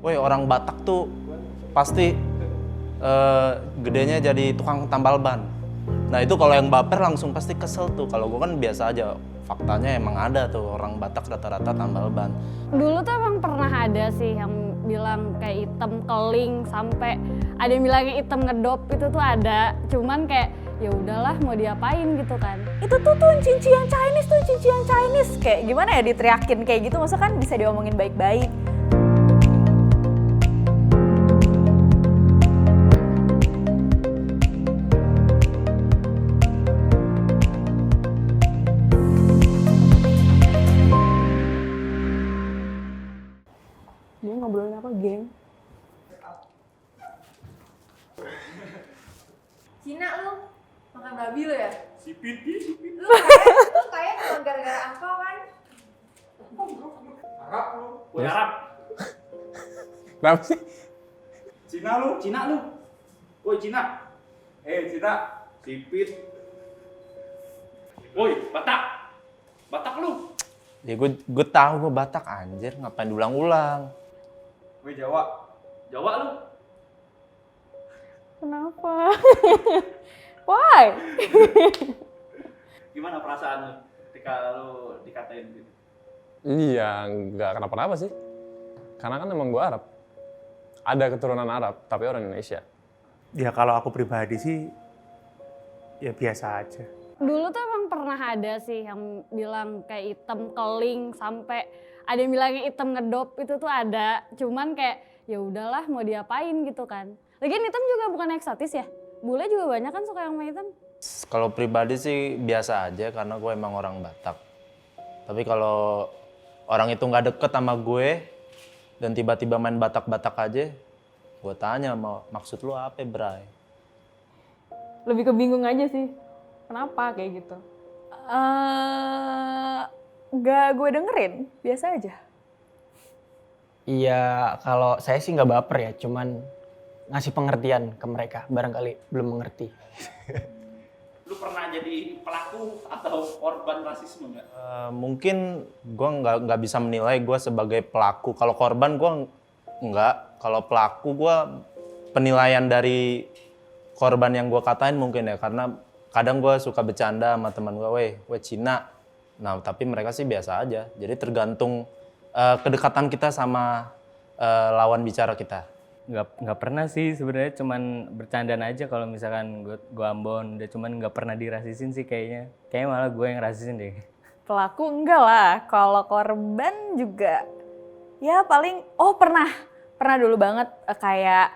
Woi, orang Batak tuh pasti gedenya jadi tukang tambal ban. Nah itu kalau yang baper langsung pasti kesel tuh. Kalau gue kan biasa aja. Faktanya emang ada tuh orang Batak rata-rata tambal ban. Dulu tuh emang pernah ada sih yang bilang kayak hitam keling sampai ada yang bilangnya hitam ngedop itu tuh ada. Cuman kayak ya udahlah mau diapain gitu kan. Itu tuh cinci yang Chinese tuh cinci yang Chinese. Kayak gimana ya diteriakin kayak gitu, masa kan bisa diomongin baik-baik. Dia ngobrolin apa, geng? Cina lu, makan babi lu ya? Sipit. Lu kayak cuma gara-gara angpau kan? Arab lu. Woi Arab. Kenapa sih? Cina lu. Woi Cina. Cina. Sipit. Woi Batak. Batak lu. Ya gue tahu gue Batak anjir, ngapain diulang-ulang. Woi Jawa. Jawa lu. Kenapa? Why? Gimana perasaan lu ketika lu dikatain gitu? Iya, nggak kenapa-napa sih. Karena kan emang gue Arab. Ada keturunan Arab, tapi orang Indonesia. Ya kalau aku pribadi sih, ya biasa aja. Dulu tuh emang pernah ada sih yang bilang kayak hitam keling sampai ada yang bilangnya hitam ngedop itu tuh ada. Cuman kayak ya udahlah mau diapain gitu kan. Lagian hitam juga bukan eksotis ya. Bule juga banyak kan suka yang main hitam. Kalau pribadi sih biasa aja karena gue emang orang Batak. Tapi kalau orang itu nggak deket sama gue dan tiba-tiba main Batak-Batak aja, gue tanya maksud lu apa, Bray? Lebih kebingung aja sih. Kenapa kayak gitu? Nggak gue dengerin, biasa aja. Iya, kalau saya sih nggak baper ya, cuman ngasih pengertian ke mereka, barangkali belum mengerti. Lu pernah jadi pelaku atau korban rasisme nggak? Mungkin gue nggak bisa menilai gue sebagai pelaku. Kalau korban gue nggak. Kalau pelaku gue penilaian dari korban yang gue katain mungkin ya. Karena kadang gue suka bercanda sama teman gue, weh Cina. Nah tapi mereka sih biasa aja. Jadi tergantung kedekatan kita sama lawan bicara kita. Nggak pernah sih sebenarnya, cuman bercandaan aja kalau misalkan gue Ambon, udah cuman nggak pernah dirasisin sih kayaknya malah gue yang rasisin deh. Pelaku enggak lah, kalau korban juga ya paling, pernah dulu banget kayak,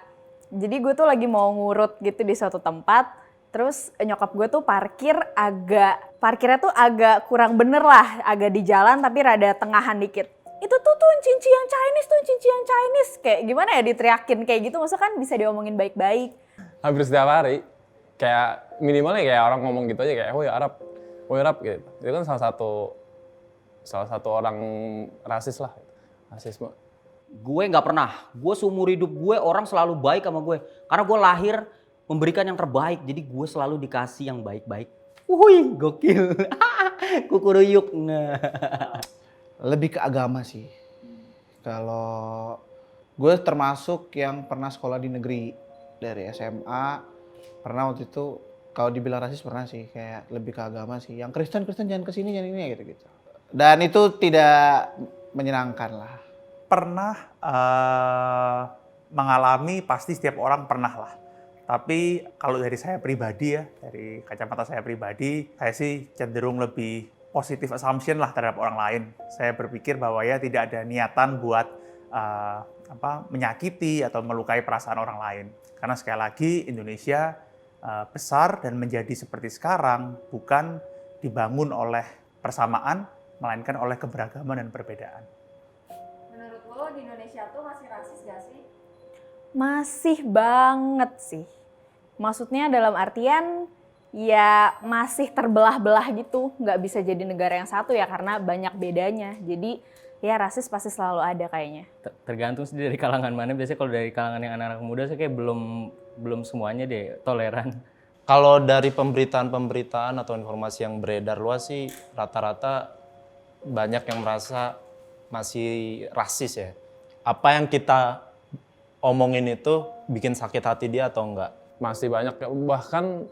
jadi gue tuh lagi mau ngurut gitu di suatu tempat, terus nyokap gue tuh parkirnya tuh agak kurang bener lah, agak di jalan tapi rada tengahan dikit. Itu tuh cinci yang Chinese, kayak gimana ya diteriakin kayak gitu, masa kan bisa diomongin baik-baik. Hampir setiap hari. Kayak minimalnya kayak orang ngomong gitu aja kayak, woi Arab gitu. Itu kan salah satu orang rasis lah, rasisme. Gue nggak pernah, gue seumur hidup gue orang selalu baik sama gue. Karena gue lahir memberikan yang terbaik, jadi gue selalu dikasih yang baik-baik. Wuih, gokil. Kukuruyuk. Lebih ke agama sih. Kalau gue termasuk yang pernah sekolah di negeri dari SMA, pernah waktu itu kalau dibilang rasis pernah sih, kayak lebih ke agama sih. Yang Kristen jangan kesini, jangan ini gitu. Dan itu tidak menyenangkan lah. Pernah mengalami, pasti setiap orang pernah lah. Tapi kalau dari saya pribadi ya, dari kacamata saya pribadi, saya sih cenderung lebih positive assumption lah terhadap orang lain. Saya berpikir bahwa ya tidak ada niatan buat menyakiti atau melukai perasaan orang lain. Karena sekali lagi Indonesia besar dan menjadi seperti sekarang bukan dibangun oleh persamaan, melainkan oleh keberagaman dan perbedaan. Menurut lo di Indonesia tuh masih rasis gak sih? Masih banget sih. Maksudnya dalam artian ya masih terbelah-belah gitu, nggak bisa jadi negara yang satu ya karena banyak bedanya. Jadi ya rasis pasti selalu ada kayaknya. Tergantung sih dari kalangan mana. Biasanya kalau dari kalangan yang anak-anak muda sih kayak belum semuanya deh toleran. Kalau dari pemberitaan atau informasi yang beredar luas sih rata-rata banyak yang merasa masih rasis ya. Apa yang kita omongin itu bikin sakit hati dia atau enggak? Masih banyak, bahkan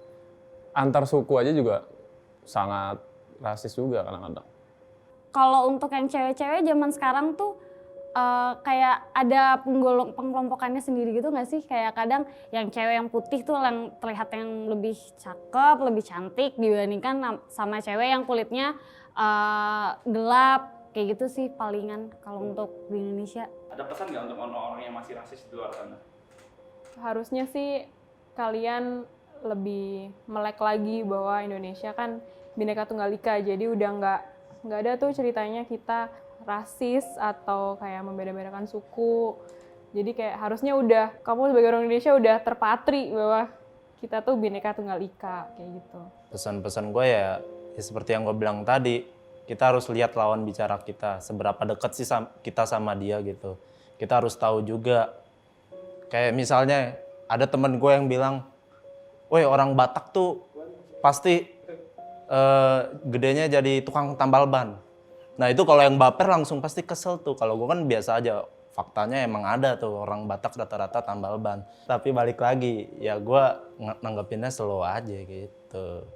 antar suku aja juga sangat rasis juga kadang-kadang. Kalau untuk yang cewek-cewek zaman sekarang tuh kayak ada pengelompokannya sendiri gitu nggak sih? Kayak kadang yang cewek yang putih tuh yang terlihat yang lebih cakep, lebih cantik dibandingkan sama cewek yang kulitnya gelap. Kayak gitu sih palingan kalau untuk di Indonesia. Ada pesan nggak untuk orang-orang yang masih rasis di luar sana? Harusnya sih kalian lebih melek lagi bahwa Indonesia kan Bhinneka Tunggal Ika, jadi udah nggak ada tuh ceritanya kita rasis atau kayak membeda-bedakan suku. Jadi kayak harusnya udah, kamu sebagai orang Indonesia udah terpatri bahwa kita tuh Bhinneka Tunggal Ika, kayak gitu. Pesan-pesan gue ya seperti yang gue bilang tadi, kita harus lihat lawan bicara kita, seberapa dekat sih kita sama dia gitu. Kita harus tahu juga, kayak misalnya ada temen gue yang bilang, woi orang Batak tuh pasti gedenya jadi tukang tambal ban. Nah itu kalau yang baper langsung pasti kesel tuh. Kalau gue kan biasa aja, faktanya emang ada tuh orang Batak rata-rata tambal ban. Tapi balik lagi, ya gue nanggepinnya slow aja gitu.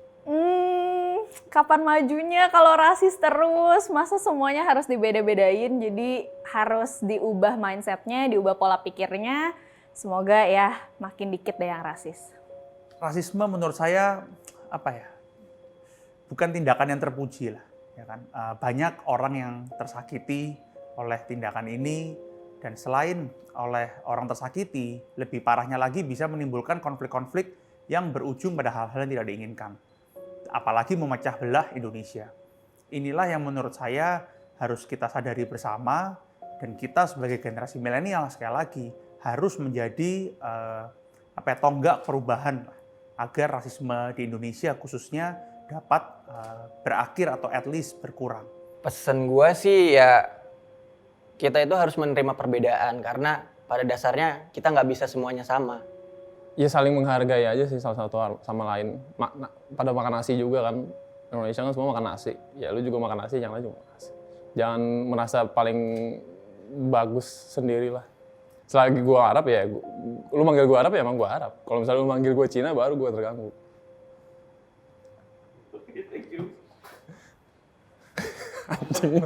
Kapan majunya kalau rasis terus? Masa semuanya harus dibeda-bedain? Jadi harus diubah mindsetnya, diubah pola pikirnya. Semoga ya makin dikit deh yang rasis. Rasisme menurut saya bukan tindakan yang terpuji lah, ya kan? Banyak orang yang tersakiti oleh tindakan ini, dan selain oleh orang tersakiti, lebih parahnya lagi bisa menimbulkan konflik-konflik yang berujung pada hal-hal yang tidak diinginkan. Apalagi memecah belah Indonesia. Inilah yang menurut saya harus kita sadari bersama, dan kita sebagai generasi milenial sekali lagi harus menjadi tonggak perubahan agar rasisme di Indonesia khususnya dapat berakhir atau at least berkurang. Pesan gue sih ya kita itu harus menerima perbedaan karena pada dasarnya kita nggak bisa semuanya sama. Ya saling menghargai aja sih salah satu sama lain. Pada makan nasi juga kan, Indonesia kan semua makan nasi. Ya lu juga makan nasi, yang lain juga makan nasi. Jangan merasa paling bagus sendirilah. Selagi gue Arab ya, lu manggil gue Arab ya emang gue Arab. Kalau misalnya lu manggil gue Cina baru gue terganggu. Thank you. Anjing.